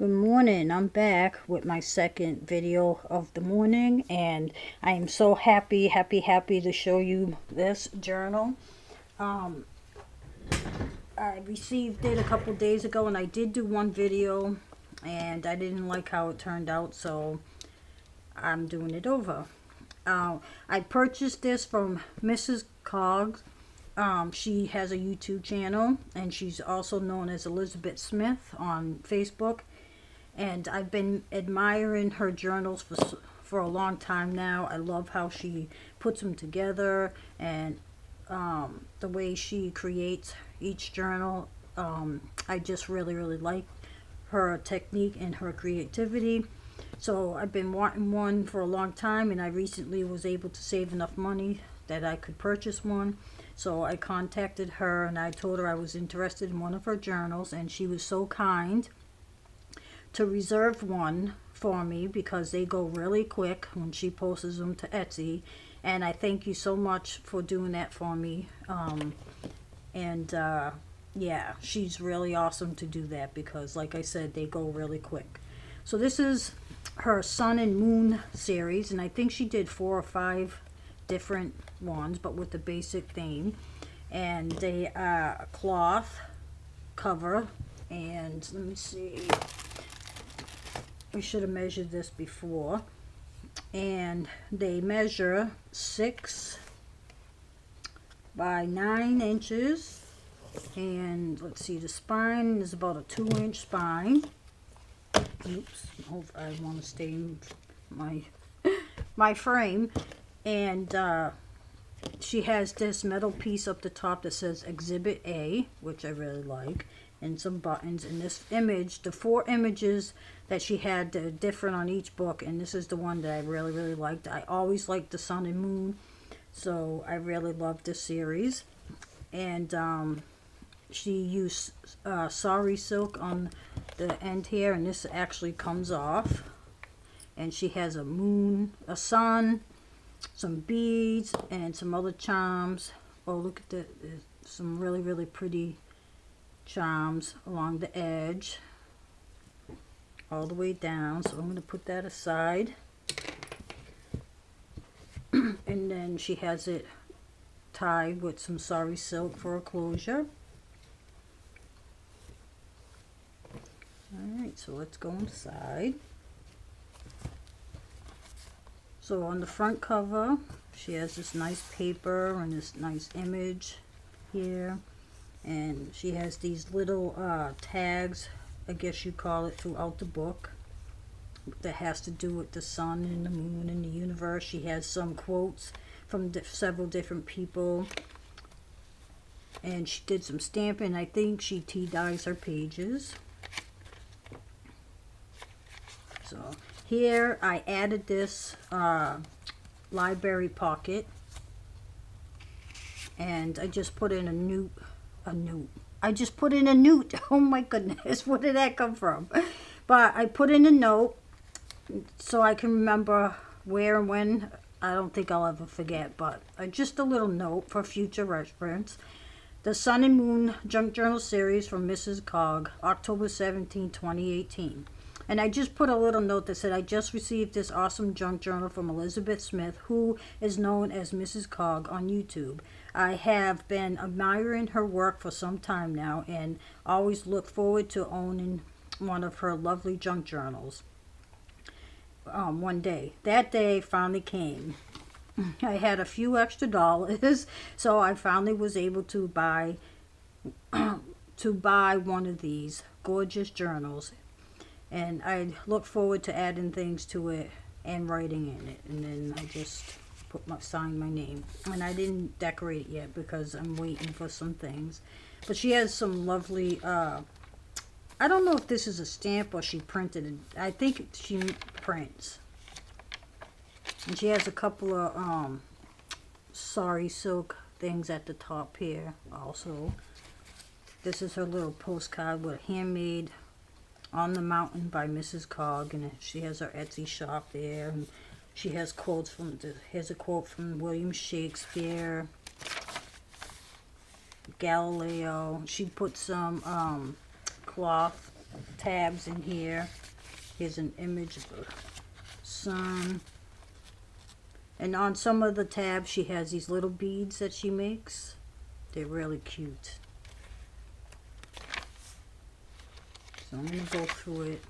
Good morning. I'm back with my second video of the morning, and I am so happy to show you this journal. Um, I received it a couple days ago, and I did do one video, and I didn't like how it turned out, so I'm doing it over. I purchased this from Mrs. Cogg. She has a YouTube channel, and she's also known as Elizabeth Smith on Facebook. And I've been admiring her journals for a long time now. I love how she puts them together, and the way she creates each journal. I just really like her technique and her creativity. So I've been wanting one for a long time, and I recently was able to save enough money that I could purchase one. So I contacted her and I told her I was interested in one of her journals, and she was so kind to reserve one for me because they go really quick when she posts them to Etsy. And I thank you so much for doing that for me. Yeah, she's really awesome to do that because, like I said, they go really quick. So this is her Sun and Moon series, and I think she did 4 or 5 different ones, but with the basic theme. And they are a cloth cover, and let me see, we should have measured this before, and they measure 6 by 9 inches, and let's see, the spine is about a 2-inch spine. Oops, I want to stay in my frame. And she has this metal piece up the top that says Exhibit A, which I really like, and some buttons. In this image, the 4 images that she had, they're different on each book, and this is the one that I really liked. I always liked the Sun and Moon, so I really love this series. And she used sari silk on the end here, and this actually comes off. And she has a moon, a sun, some beads, and some other charms. Oh, look at that. There's some really pretty charms along the edge all the way down. So I'm going to put that aside. And then she has it tied with some sari silk for a closure. Alright, so let's go inside. So on the front cover, she has this nice paper and this nice image here. And she has these little tags, I guess you call it, throughout the book that has to do with the sun and the moon and the universe. She has some quotes from several different people. And she did some stamping. I think she tea dyes her pages. So here I added this library pocket, and I just put in a newt. I just put in a newt. Oh my goodness, where did that come from? But I put in a note so I can remember where and when. I don't think I'll ever forget, but just a little note for future reference. The Sun and Moon Junk Journal series from Mrs. Cogg, October 17, 2018. And I just put a little note that said, I just received this awesome junk journal from Elizabeth Smith, who is known as Mrs. Cogg on YouTube. I have been admiring her work for some time now and always look forward to owning one of her lovely junk journals one day. That day finally came. I had a few extra dollars, so I finally was able to buy one of these gorgeous journals. And I look forward to adding things to it and writing in it. And then I just sign my name. And I didn't decorate it yet because I'm waiting for some things. But she has some lovely, I don't know if this is a stamp or she printed it. I think she prints. And she has a couple of sari silk things at the top here also. This is her little postcard with handmade On the Mountain by Mrs. Cogg, and she has her Etsy shop there, and she has quotes from, here's a quote from William Shakespeare, Galileo. She put some cloth tabs in here. Here's an image of the sun. And on some of the tabs, she has these little beads that she makes. They're really cute. So I'm going to go through it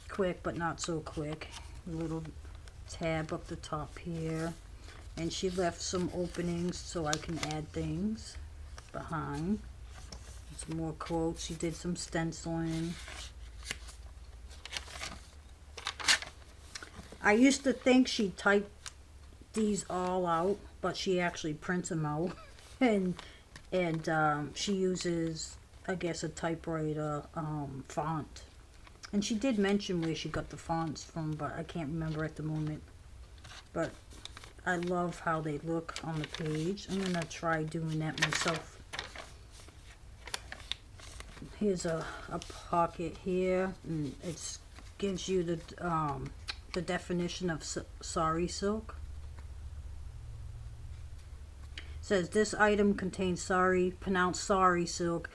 quick, but not so quick. A little tab up the top here. And she left some openings so I can add things behind. Some more quotes. She did some stenciling. I used to think she typed these all out, but she actually prints them out. and she uses, I guess, a typewriter font. And she did mention where she got the fonts from, but I can't remember at the moment. But I love how they look on the page. I'm going to try doing that myself. Here's a pocket here, and it gives you the definition of sari silk. It says this item contains sari, pronounced sari silk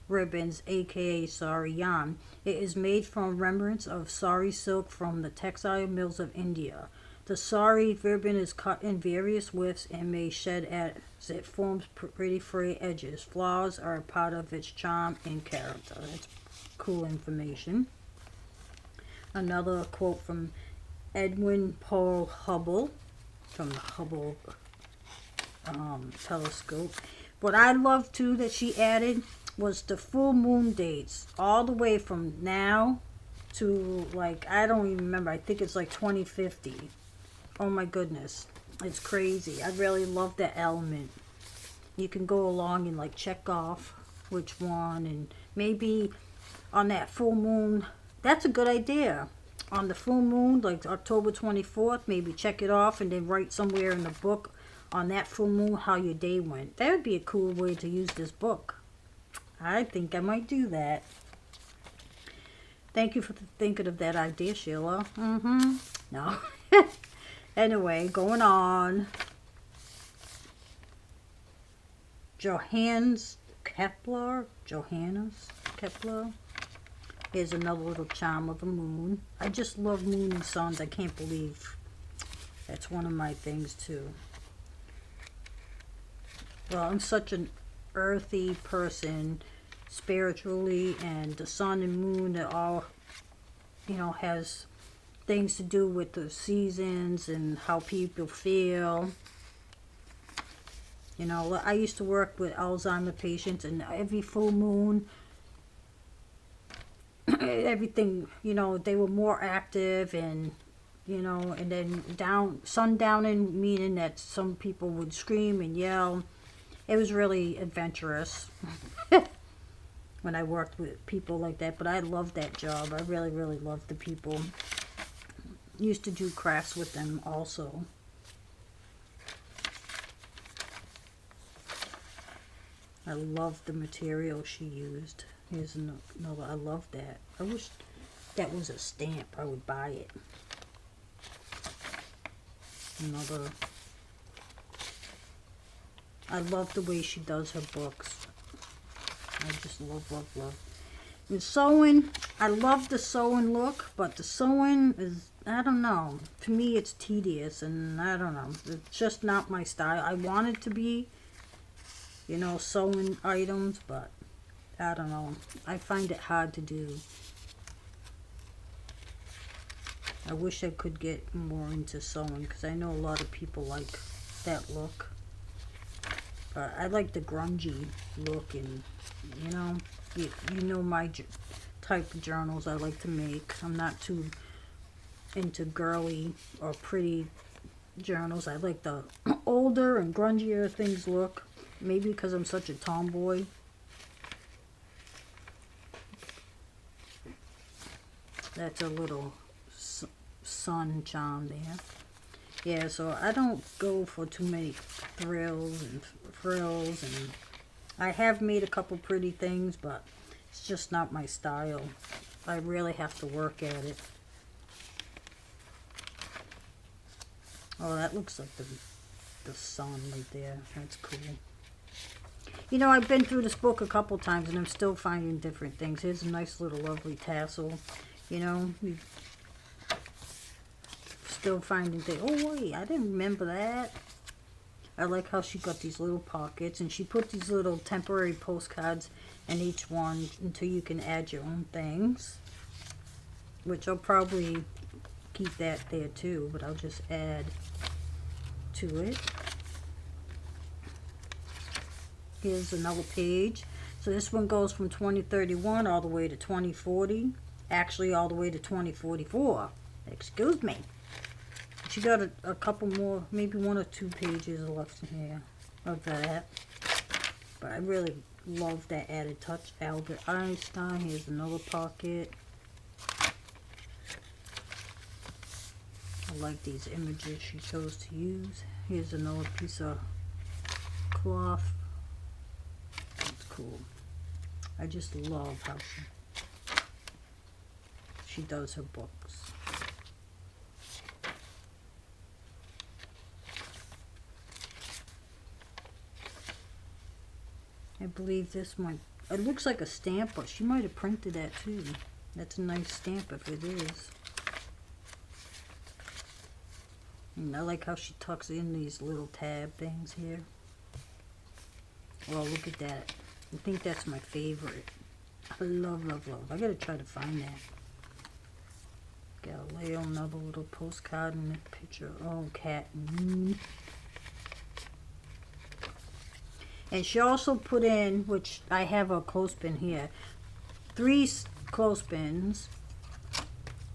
ribbons, aka sari yarn. It is made from remnants of sari silk from the textile mills of India. The sari ribbon is cut in various widths and may shed as it forms pretty frayed edges. Flowers are a part of its charm and character. That's cool information. Another quote from Edwin Paul Hubble from the Hubble telescope. What I love too that she added was the full moon dates, all the way from now to, like, I don't even remember. I think it's like 2050. Oh my goodness, it's crazy. I really love that element. You can go along and like check off which one, and maybe on that full moon, that's a good idea. On the full moon, like October 24th, maybe check it off and then write somewhere in the book on that full moon how your day went. That would be a cool way to use this book. I think I might do that. Thank you for thinking of that idea, Sheila. No. Anyway, going on. Johannes Kepler. Here's another little charm of a moon. I just love moon and suns. I can't believe that's one of my things too. Well, I'm such an earthy person spiritually, and the sun and moon are all, you know, has things to do with the seasons and how people feel. You know, I used to work with Alzheimer patients, and every full moon, everything, you know, they were more active, and, you know, and then sundowning, meaning that some people would scream and yell. It was really adventurous when I worked with people like that, but I loved that job. I really, really loved the people. Used to do crafts with them also. I love the material she used. Here's another. I love that. I wish that was a stamp. I would buy it. Another. I love the way she does her books. I just love, love, love. And sewing, I love the sewing look, but the sewing is, I don't know. To me, it's tedious, and I don't know. It's just not my style. I want it to be, you know, sewing items, but I don't know. I find it hard to do. I wish I could get more into sewing, because I know a lot of people like that look. But I like the grungy look, and, you know, you know my type of journals I like to make. I'm not too into girly or pretty journals. I like the older and grungier things look. Maybe because I'm such a tomboy. That's a little sun charm there. Yeah, so I don't go for too many thrills and frills, and I have made a couple pretty things, but it's just not my style. I really have to work at it. Oh, that looks like the sun right there. That's cool. You know, I've been through this book a couple times and I'm still finding different things. Here's a nice little lovely tassel. You know, still finding things. Oh, wait, I didn't remember that. I like how she got these little pockets, and she put these little temporary postcards in each one until you can add your own things, which I'll probably keep that there too, but I'll just add to it. Here's another page. So this one goes from 2031 all the way to 2040. Actually, all the way to 2044. Excuse me. She got a couple more, maybe 1 or 2 pages left in here of that. But I really love that added touch. Albert Einstein. Here's another pocket. I like these images she chose to use. Here's another piece of cloth. That's cool. I just love how she does her books. I believe this might, it looks like a stamp, but she might have printed that too. That's a nice stamp if it is. And I like how she tucks in these little tab things here. Well, look at that. I think that's my favorite. I love, love, love. I gotta try to find that. Galileo, another little postcard and a picture. Oh, cat. And she also put in, which I have a clothespin here, 3 clothespins,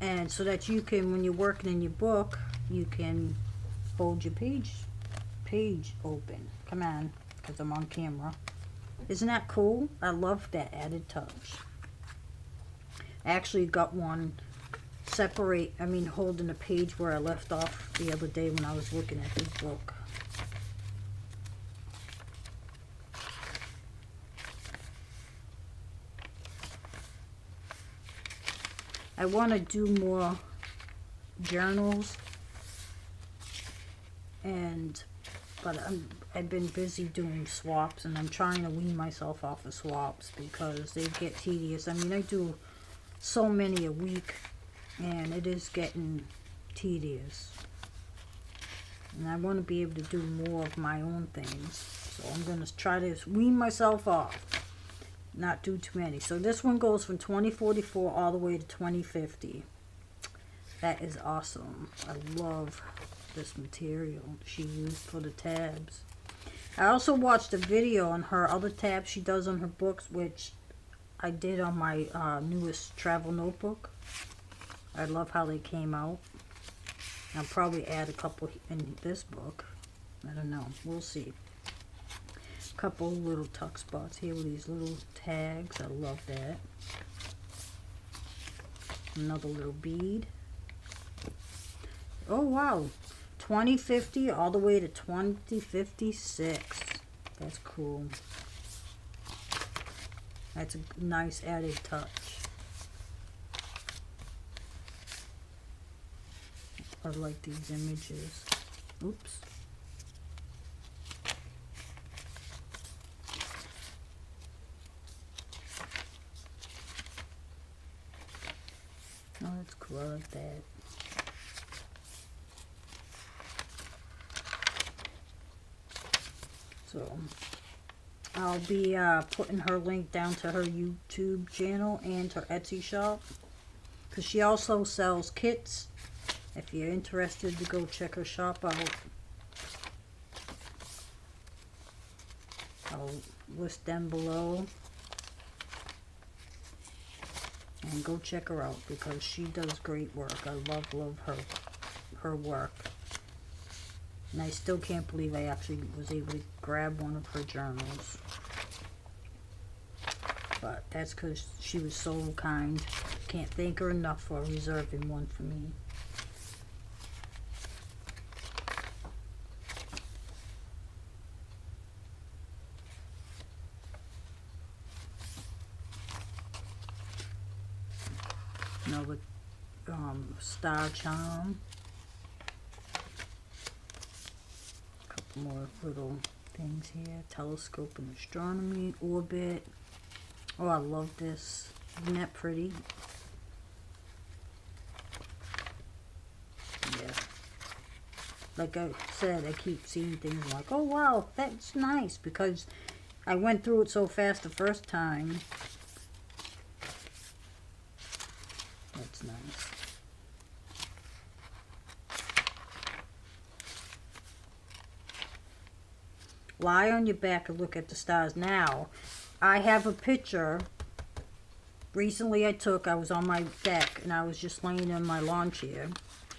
and so that you can, when you're working in your book, you can hold your page open. Come on, because I'm on camera. Isn't that cool? I love that added touch. I actually got one holding a page where I left off the other day when I was looking at this book. I want to do more journals, but I've been busy doing swaps, and I'm trying to wean myself off of swaps because they get tedious. I mean, I do so many a week, and it is getting tedious. And I want to be able to do more of my own things, so I'm going to try to wean myself off. Not do too many. So this one goes from 2044 all the way to 2050. That is awesome. I love this material she used for the tabs. I also watched a video on her other tabs she does on her books, which I did on my newest travel notebook. I love how they came out. I'll probably add a couple in this book. I don't know. We'll see. Couple little tuck spots here with these little tags. I love that. Another little bead. Oh wow, 2050 all the way to 2056. That's cool. That's a nice added touch. I like these images. Oops. Oh, that's cool. I like that. So, I'll be putting her link down to her YouTube channel and her Etsy shop. Because she also sells kits. If you're interested to go check her shop out. I'll list them below. And go check her out because she does great work. I love her work. And I still can't believe I actually was able to grab one of her journals. But that's because she was so kind. Can't thank her enough for reserving one for me. Another star charm. A couple more little things here. Telescope and astronomy, orbit. Oh, I love this. Isn't that pretty? Yeah. Like I said, I keep seeing things like, oh wow, that's nice, because I went through it so fast the first time. That's nice. Lie on your back and look at the stars. Now, I have a picture recently I was on my deck and I was just laying in my lawn chair.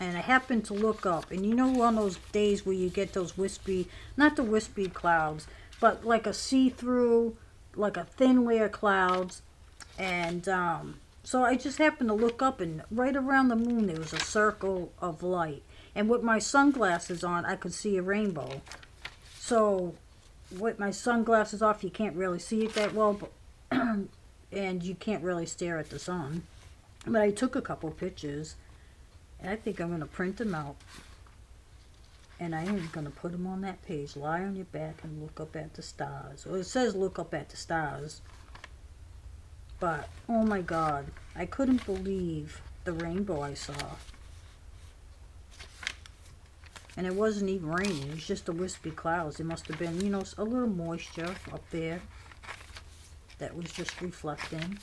And I happened to look up, and you know on those days where you get those wispy, not the wispy clouds, but like a see-through, like a thin layer of clouds. And so I just happened to look up, and right around the moon there was a circle of light. And with my sunglasses on, I could see a rainbow. So with my sunglasses off, you can't really see it that well, but and you can't really stare at the sun. But I took a couple pictures. And I think I'm going to print them out. And I am going to put them on that page. Lie on your back and look up at the stars. Well, it says look up at the stars. But, oh my God. I couldn't believe the rainbow I saw. And it wasn't even raining. It was just the wispy clouds. There must have been, you know, a little moisture up there. That was just reflecting.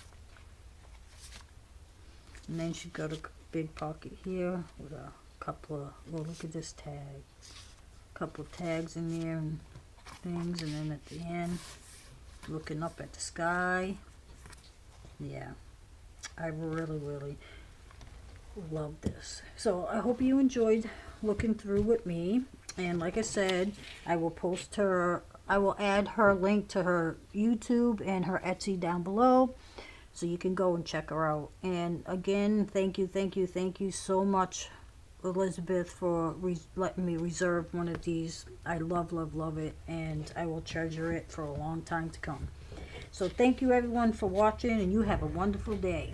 And then she got a big pocket here with a couple of, well, look at this tag, a couple of tags in there and things, and then at the end looking up at the sky. Yeah, I really love this. So I hope you enjoyed looking through with me, and like I said, I will add her link to her YouTube and her Etsy down below, so you can go and check her out. And again, thank you so much, Elizabeth, for letting me reserve one of these. I love it, and I will treasure it for a long time to come. So thank you everyone for watching, and you have a wonderful day.